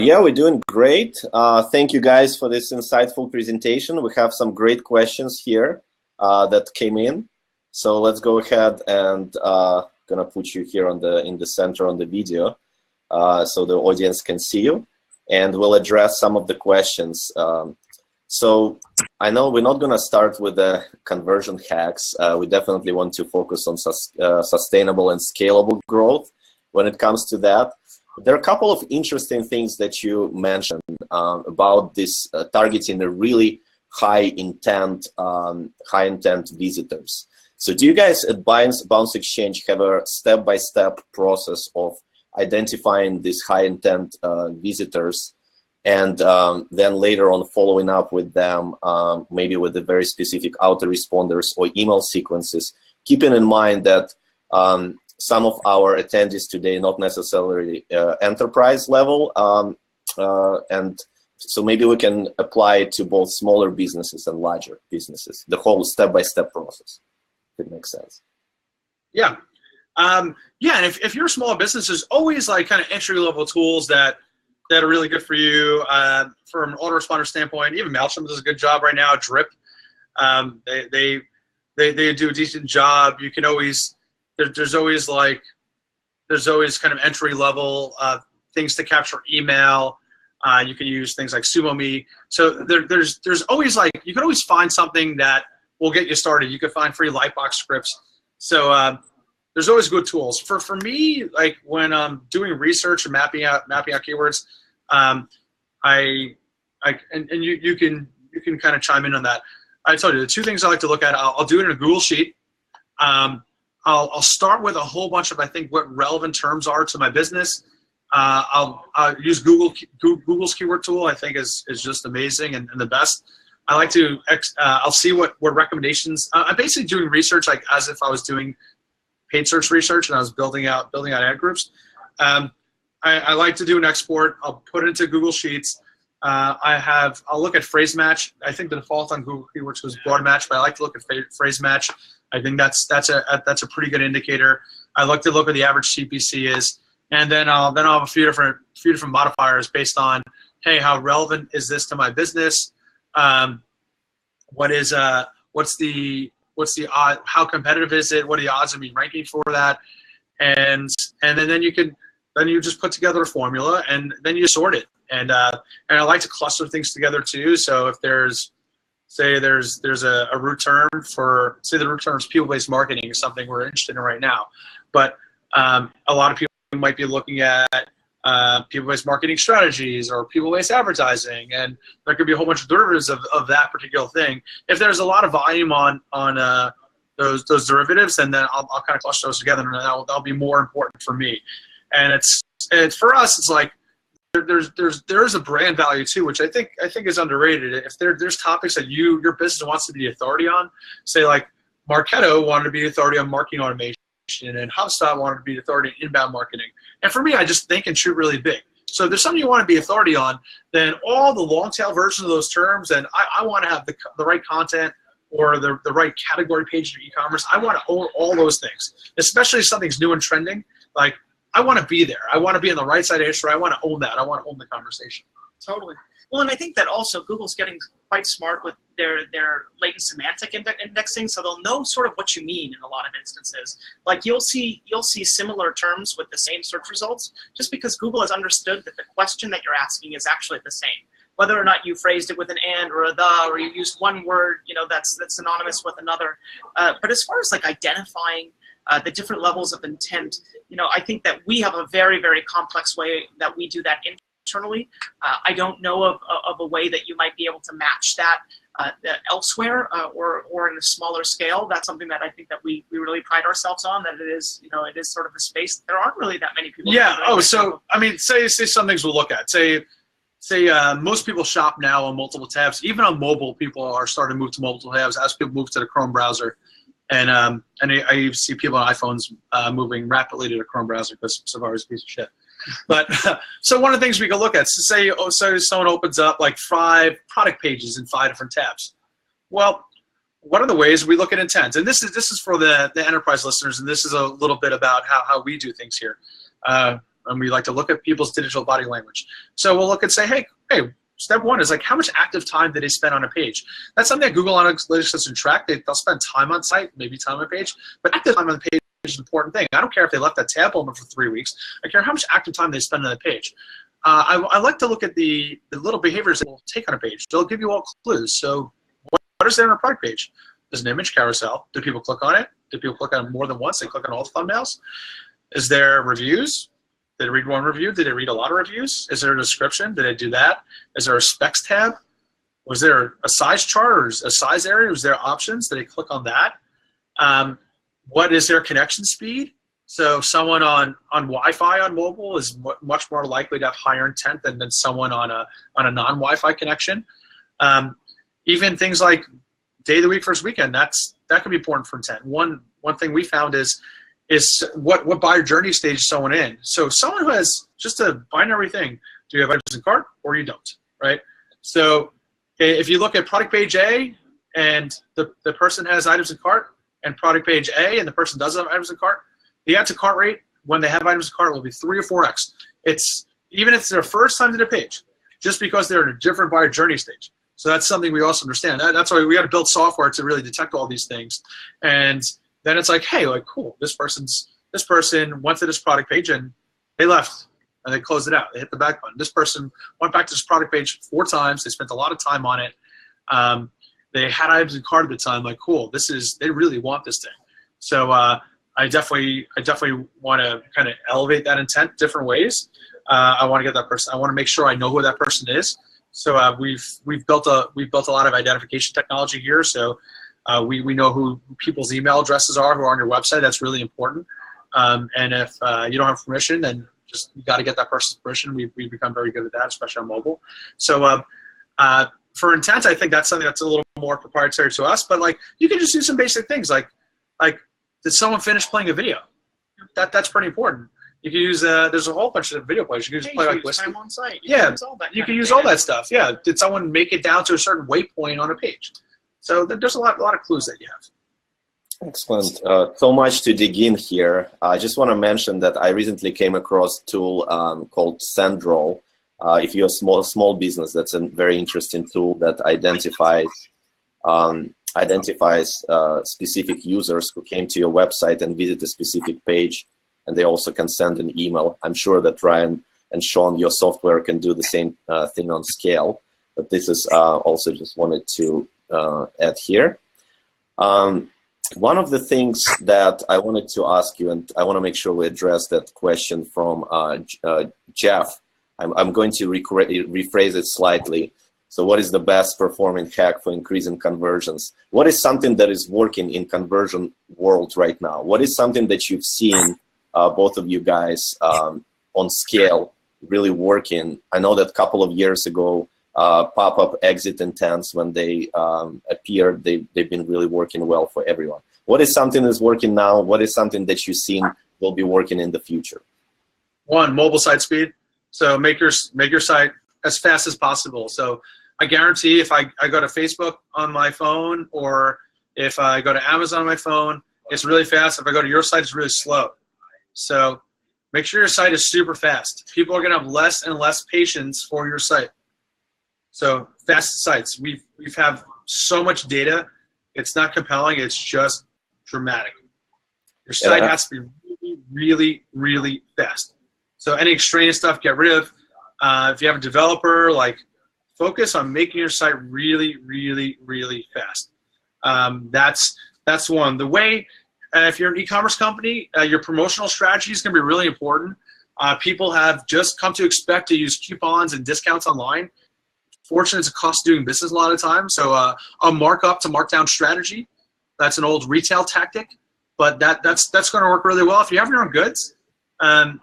Yeah, we're doing great. Thank you guys for this insightful presentation. We have some great questions here that came in. So let's go ahead and gonna put you here in the center on the video so the audience can see you. and we'll address some of the questions. So I know we're not going to start with the conversion hacks. We definitely want to focus on sustainable and scalable growth when it comes to that. There are a couple of interesting things that you mentioned about this targeting the really high intent visitors. So do you guys at Bounce Exchange have a step-by-step process of identifying these high intent visitors, and then later on following up with them, maybe with the very specific autoresponders or email sequences, keeping in mind that some of our attendees today not necessarily enterprise level, and so maybe we can apply it to both smaller businesses and larger businesses, the whole step-by-step process, if it makes sense. Yeah. Yeah, and if you're a small business, there's always like kind of entry-level tools that are really good for you. From an autoresponder standpoint, even MailChimp does a good job right now. Drip, they do a decent job. You can always there's always kind of entry-level things to capture email. You can use things like SumoMe. So there's always you can always find something that will get you started. You could find free Lightbox scripts. So there's always good tools. For me, like when I'm doing research and mapping out keywords, and you can kind of chime in on that. I told you the two things I like to look at. I'll do it in a Google sheet. I'll start with a whole bunch of what relevant terms are to my business. I'll use Google's keyword tool. I think is just amazing and the best. I like to I'll see what recommendations. I'm basically doing research like as if I was doing paid search research and I was building out ad groups. I like to do an export. I'll put it into Google Sheets. I'll look at phrase match. I think the default on Google Keywords was broad match, but I like to look at phrase match. I think that's a pretty good indicator. I like to look at the average CPC is, and then I'll have a few different modifiers based on, hey, how relevant is this to my business? What's the odd? How competitive is it? What are the odds of me ranking for that? And then you just put together a formula and then you sort it. And I like to cluster things together too. So if there's a root term for, say the root term is people-based marketing is something we're interested in right now, but a lot of people might be looking at people-based marketing strategies or people-based advertising, and there could be a whole bunch of derivatives of that particular thing. If there's a lot of volume on those derivatives, and then I'll kind of cluster those together, and that'll be more important for me. And it's for us, it's like there's a brand value too, which I think is underrated. If there's topics that your business wants to be the authority on, say like Marketo wanted to be the authority on marketing automation, and HubSpot wanted to be the authority in inbound marketing. And for me, I just think and shoot really big. So if there's something you want to be authority on, then all the long tail versions of those terms, and I want to have the right content or the right category page for e-commerce. I want to own all those things, especially if something's new and trending. Like, I want to be there. I want to be on the right side of history. I want to own that. I want to own the conversation. Totally. Well, and I think that also Google's getting quite smart with their latent semantic indexing, so they'll know sort of what you mean in a lot of instances. Like you'll see similar terms with the same search results, just because Google has understood that the question that you're asking is actually the same. Whether or not you phrased it with an and or a the, or you used one word, that's synonymous with another. But as far as like identifying the different levels of intent, I think that we have a very, very complex way that we do that internally. I don't know of a way that you might be able to match that elsewhere or in a smaller scale. That's something that I think that we really pride ourselves on, that it is sort of a space. There aren't really that many people. Yeah. So I mean, say some things we'll look at. Say most people shop now on multiple tabs. Even on mobile, people are starting to move to multiple tabs as people move to the Chrome browser. And I see people on iPhones moving rapidly to the Chrome browser because Safari's a piece of shit. But so one of the things we can look at, say someone opens up like 5 product pages in 5 different tabs. Well, one of the ways we look at intent, and this is for the enterprise listeners, and this is a little bit about how we do things here. And we like to look at people's digital body language. So we'll look and say, hey, step 1 is like, how much active time did they spend on a page? That's something that Google Analytics doesn't track. They'll spend time on site, maybe time on a page, but active time on the page is an important thing. I don't care if they left that tab open for 3 weeks. I care how much active time they spend on the page. I like to look at the little behaviors that will take on a page. They'll give you all clues. So what is there on a product page? There's an image carousel. Do people click on it? Do people click on it more than once? They click on all the thumbnails. Is there reviews? Did they read one review? Did they read a lot of reviews? Is there a description? Did they do that? Is there a specs tab? Was there a size chart or a size area? Was there options? Did they click on that? What is their connection speed? So someone on Wi-Fi on mobile is much more likely to have higher intent than someone on a non-Wi-Fi connection. Even things like day of the week versus weekend, that can be important for intent. One thing we found is what buyer journey stage is someone in. So someone who has just a binary thing, do you have items in cart or you don't, right? So if you look at product page A and the person has items in cart, and product page A and the person doesn't have items in cart, the add to cart rate when they have items in cart will be 3 or 4x. Even if it's their first time to the page, just because they're in a different buyer journey stage. So that's something we also understand. That's why we got to build software to really detect all these things. And then it's like, hey, like cool, this person went to this product page and they left and they closed it out. They hit the back button. This person went back to this product page 4 times. They spent a lot of time on it. They had items in cart at the time. Like, cool, they really want this thing. So I definitely want to kind of elevate that intent different ways. I want to get that person. I want to make sure I know who that person is. So we've built a lot of identification technology here. So we know who people's email addresses are who are on your website. That's really important. And if you don't have permission, then just you got to get that person's permission. We've become very good at that, especially on mobile. So for intent, I think that's something that's a little more proprietary to us. But like you can just do some basic things like did someone finish playing a video? That's pretty important. You can use there's a whole bunch of video plays. You can just play like whiskey. Time on site. Yeah, you can use all that stuff. Yeah, did someone make it down to a certain waypoint on a page? So there's a lot of clues that you have. Excellent. So much to dig in here. I just want to mention that I recently came across a tool called Sendroll. If you're a small business, that's a very interesting tool that identifies specific users who came to your website and visit a specific page, and they also can send an email. I'm sure that Ryan and Sean, your software can do the same thing on scale, but this is also just wanted to add here. One of the things that I wanted to ask you, and I want to make sure we address that question from Jeff. I'm going to rephrase it slightly. So what is the best performing hack for increasing conversions? What is something that is working in conversion world right now? What is something that you've seen, both of you guys, on scale really working? I know that a couple of years ago, pop-up exit intents, when they appeared, they've been really working well for everyone. What is something that's working now? What is something that you've seen will be working in the future? One, mobile site speed. So make your site as fast as possible. So I guarantee if I go to Facebook on my phone, or if I go to Amazon on my phone, it's really fast. If I go to your site, it's really slow. So make sure your site is super fast. People are going to have less and less patience for your site. So fast sites. We have so much data. It's not compelling. It's just dramatic. Your site has to be really, really, really fast. So any extraneous stuff, get rid of. If you have a developer, like focus on making your site really, really, really fast. That's one. The way, if you're an e-commerce company, your promotional strategy is going to be really important. People have just come to expect to use coupons and discounts online. Fortunately, it's a cost of doing business a lot of times. So a markup to markdown strategy, that's an old retail tactic, but that's going to work really well if you have your own goods.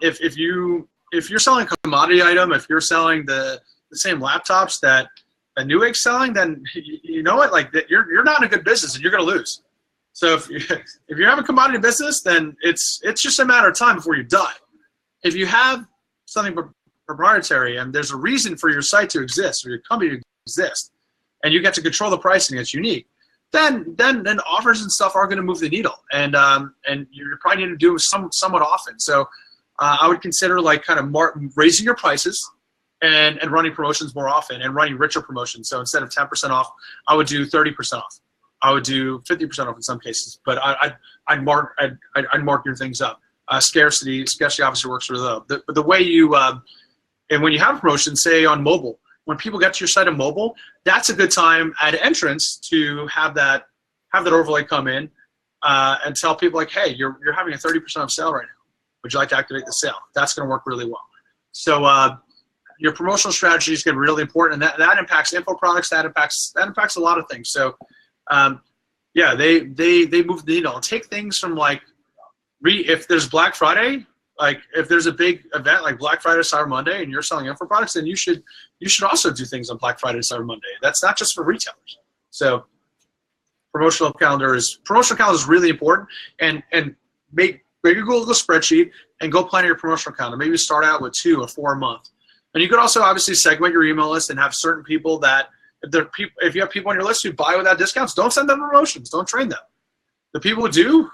If you're selling a commodity item, if you're selling the same laptops that a Newegg's selling, then you know what, like you're not in a good business and you're going to lose. So if you have a commodity business, then it's just a matter of time before you die. If you have something proprietary and there's a reason for your site to exist or your company to exist, and you get to control the pricing, it's unique, then offers and stuff are going to move the needle, and you're probably need to do it somewhat often. So I would consider like kind of raising your prices and running promotions more often and running richer promotions. So instead of 10% off, I would do 30% off. I would do 50% off in some cases, but I'd mark your things up. Scarcity obviously works really well. The way you And when you have a promotion, say on mobile, when people get to your site on mobile, that's a good time at entrance to have that overlay come in and tell people like, hey, you're having a 30% off sale right now. Would you like to activate the sale? That's going to work really well. So your promotional strategy is going to be really important, and that impacts info products. That impacts a lot of things. So yeah, they move the needle. Take things from like if there's Black Friday. Like if there's a big event like Black Friday, Cyber Monday, and you're selling info products, then you should also do things on Black Friday and Cyber Monday. That's not just for retailers. So promotional calendar is really important. And make a Google spreadsheet and go plan your promotional calendar. Maybe start out with 2 or 4 a month. And you could also obviously segment your email list and have certain people that if you have people on your list who buy without discounts, don't send them promotions. Don't train them. The people who do,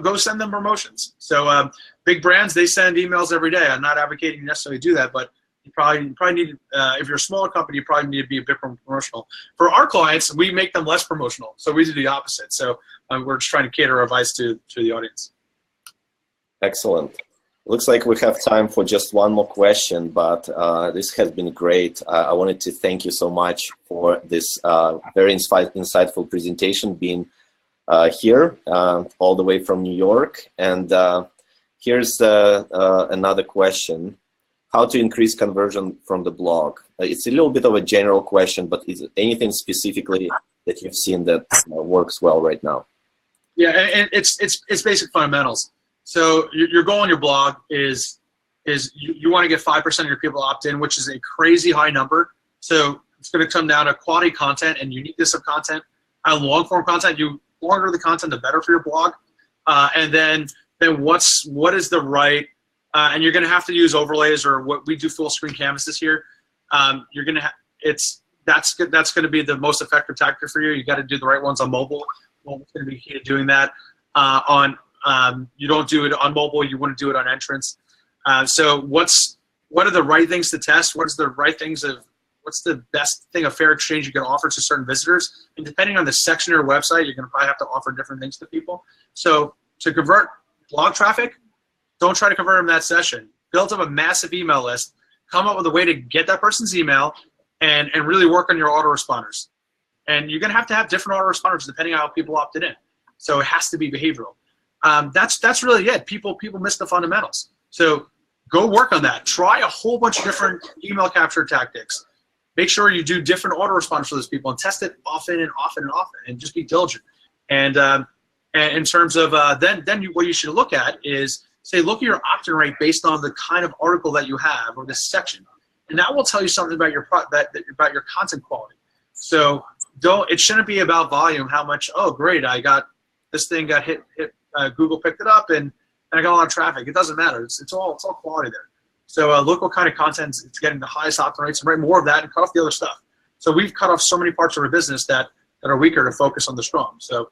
go send them promotions. So big brands, they send emails every day. I'm not advocating you necessarily do that, but you probably need, if you're a smaller company, you probably need to be a bit more promotional. For our clients, we make them less promotional. So we do the opposite. So we're just trying to cater our advice to the audience. Excellent. Looks like we have time for just one more question, but this has been great. I wanted to thank you so much for this very insightful presentation, being here all the way from New York. And here's another question. How to increase conversion from the blog? It's a little bit of a general question, but is there anything specifically that you've seen that works well right now? Yeah, and it's basic fundamentals. So your goal on your blog is you want to get 5% of your people opt in, which is a crazy high number. So it's going to come down to quality content and uniqueness of content. Long form content, longer the content, the better for your blog. And then what is the right, and you're going to have to use overlays, or what we do full screen canvases here. You're going to that's going to be the most effective tactic for you. You got to do the right ones on mobile. Mobile's going to be key to doing that. You don't do it on mobile. You want to do it on entrance. So what are the right things to test? What's the best thing, a fair exchange you can offer to certain visitors? And depending on the section of your website, you're going to probably have to offer different things to people. So to convert blog traffic, don't try to convert them in that session. Build up a massive email list. Come up with a way to get that person's email and really work on your autoresponders. And you're going to have different autoresponders depending on how people opted in. So it has to be behavioral. That's really it. People miss the fundamentals. So go work on that. Try a whole bunch of different email capture tactics. Make sure you do different autoresponders for those people and test it often and often and often, and just be diligent. And in terms of what you should look at is look at your opt-in rate based on the kind of article that you have or this section, and that will tell you something about your about your content quality. So it shouldn't be about volume. How much? Oh, great! This thing got hit. Google picked it up and I got a lot of traffic. It doesn't matter. It's all quality there. So look what kind of content it's getting the highest opt-in rates, and write more of that and cut off the other stuff. So we've cut off so many parts of our business that are weaker to focus on the strong. So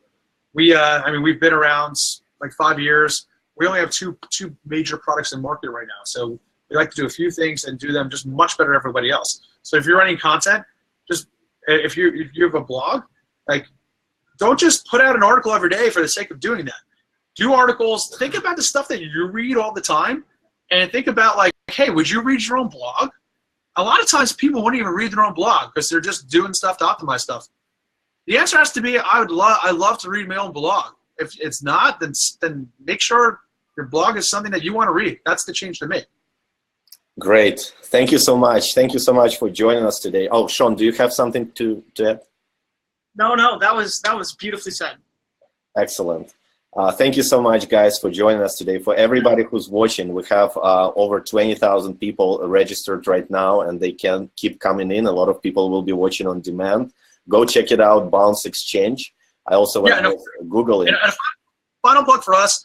we've been around like 5 years. We only have two major products in market right now. So we like to do a few things and do them just much better than everybody else. So if you're running content, if you have a blog, don't just put out an article every day for the sake of doing that. Do articles, think about the stuff that you read all the time, and think about hey, would you read your own blog? A lot of times people wouldn't even read their own blog because they're just doing stuff to optimize stuff. The answer has to be, I love to read my own blog. If it's not, then make sure your blog is something that you want to read. That's the change to make. Great. Thank you so much. Thank you so much for joining us today. Oh, Sean, do you have something to add? No, that was beautifully said. Excellent. Thank you so much, guys, for joining us today. For everybody who's watching, we have over 20,000 people registered right now, and they can keep coming in. A lot of people will be watching on demand. Go check it out, Bounce Exchange. I also want to Google it. And a final plug for us,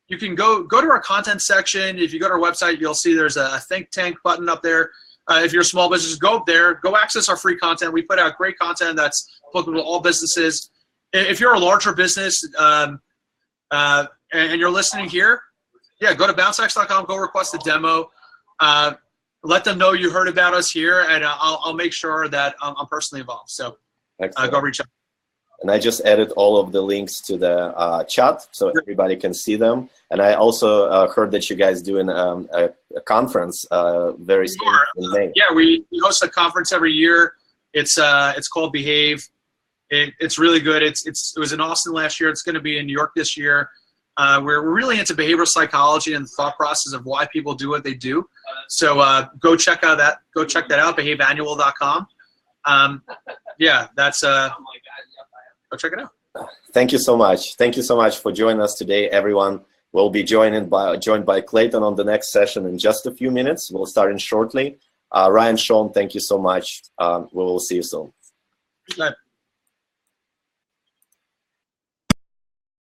you can go to our content section. If you go to our website, you'll see there's a think tank button up there. If you're a small business, go up there. Go access our free content. We put out great content that's applicable to all businesses. If you're a larger business and you're listening here, go to bouncex.com, go request a demo. Let them know you heard about us here, and I'll make sure that I'm personally involved. So go reach out. And I just added all of the links to the chat so everybody can see them. And I also heard that you guys doing a conference very soon in May. Yeah, we host a conference every year. It's called Behave. It's really good. It was in Austin last year. It's going to be in New York this year. We're really into behavioral psychology and the thought process of why people do what they do. So go check that out. behaveannual.com. Yeah, that's go check it out. Thank you so much. Thank you so much for joining us today, everyone. We'll be joined by Clayton on the next session in just a few minutes. We'll start in shortly. Ryan, Sean, thank you so much. We will see you soon. Good.